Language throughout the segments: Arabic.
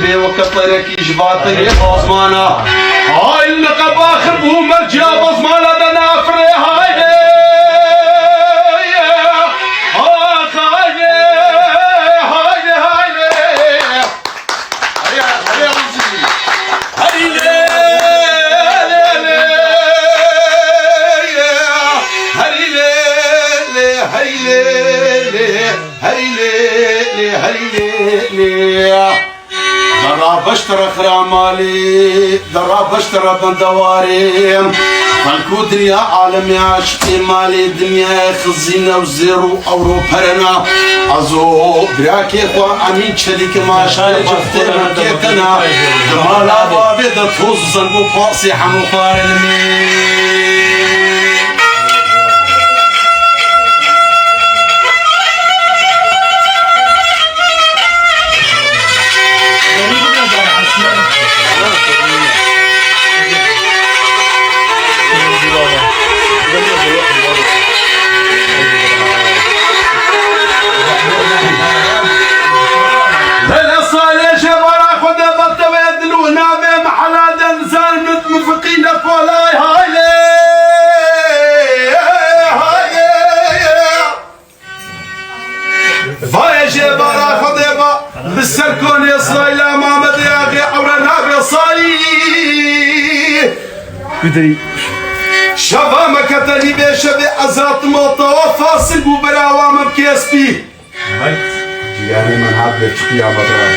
بي وكطرك يجباطي بوزمانا هاي اللقب اخر بو مرجع بوزمانا دنا فري هاي درا بشتر خرامالي درا بشتر بندواري فالكودري يا عالم يا عشقي مالي دنيا خزينة وزيرو أورو برنا أزو براكي خوا أمين شريك ما شاي جفتنا كيتنا دمالا بابي دا توز زنبو قاسي حمو قارلمي بالسركون يا صايلة محمد يا أخي عورنا بصاي بدري شبا ما كتلي بشبي أزات موطا فاصل ببراوا مبكيس بي يعني من هذا الشقيا بدران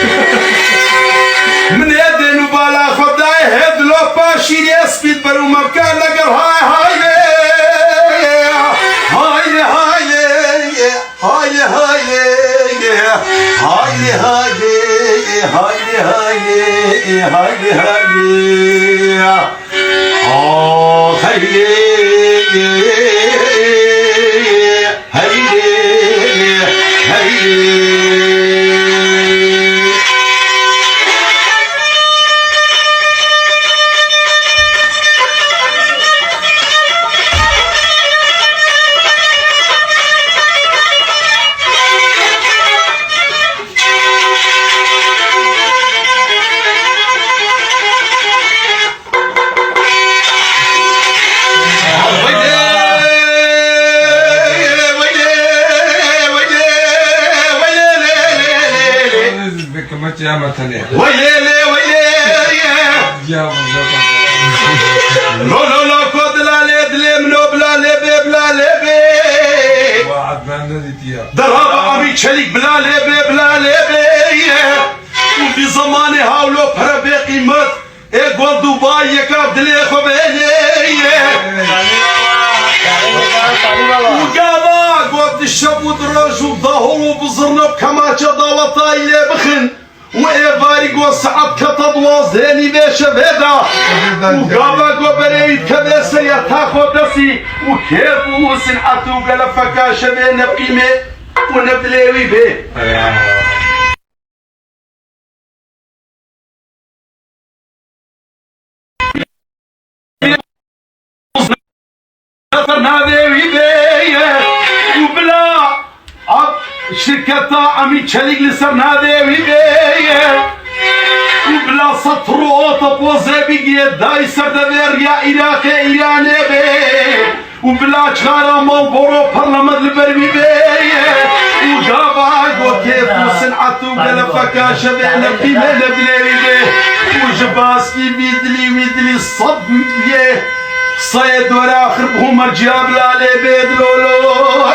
من يدين وبالا خداي هد لو باشي يسبيد برو مبكان لقر هاي ويلي لا كود لا لي منو بلا لي وعد ما نديتيا درابا ابي تشليك بلا لي وفي زماني هاولو بربي قيمت اقوال دبي يكاب دلي خبيلي وقابا قوات الشاب ودرج وظهر وبزرنا بكماتشا ضوطاي لي بخن وإيفاري قو سعب كتضواز هاني باشا بهدا وقابا قو بريد كباسا يتاخو دسي وكيف وسنعتو قال فكاشا بين بقيمة ونبدليوي بيه وبلا شركة عمي تشاليك لسرنا ذي وبلا سطرو طبوزي بيجي داي سردبير يا إيراك إيراني بي وبلا تشغالا موبورو برلمان البربي بي وقابا وكيف وصنعتو قال فكاشة بينا بقيمة نبلي بي وجباسكي ميدلي صب بيه صيد ورا خربهم مرجاب لا لي بيد لولو